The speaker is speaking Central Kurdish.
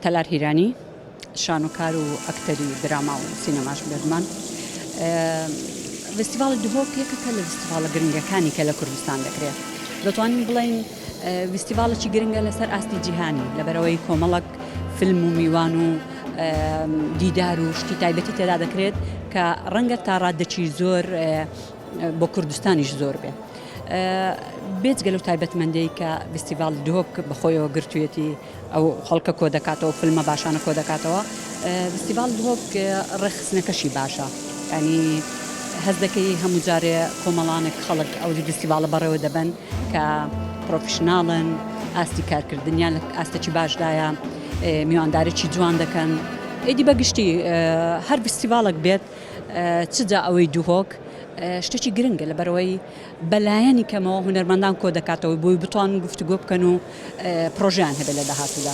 تەلار هیرانی شانۆکار و ئەکتەری دراما و سینەماش بێدمان. فستیڤاڵی دهۆک یەکێکە لە فستیڤاڵە گرنگەکانی کە لە کوردستان دەکرێت. دەتوانین بڵین فستیڤاڵێکی گرنگە لەسەر ئاستی جیهانی لەبەرەوەی کۆمەڵک فیلم و میوان و دیدار و شتی تایبەتی تێدا دەکرێت کە ڕەنگە تا ڕادەچی زۆر بۆ کوردستانیش زۆر بێ. بێجگە لەو تایبەتمەندەی کە فستیڤاڵ دهۆک بەخۆیەوە گرتوویەتی ئەو خەڵکە کۆ دەکاتەوە فیلمە باشانە کۆ دەکاتەوە. فستیڤاڵ دهۆک ڕێخستنەکەشی باشە، ینی هەز دەکەی هەموو جارێ کۆمەڵانێک خەڵک ئەوجی فستیڤاڵە بەڕێوە دەبن کە پرۆفشناڵن، ئاستی کارکردنیان لە ئاستەکی باشدایە، میواندارێکی جوان دەکەن. ئیدی بەگشتی هەر فستیڤاڵێک بێت چجا ئەوەی دهۆک شتێکی گرنگە لەبەرەوەی بەلایەنی کەمەوە هونەرمەندان کۆ دەکاتەوە بۆی بتوان گفتوگۆ بکەن و پرۆژیان هەبێت لە داهاتوودا.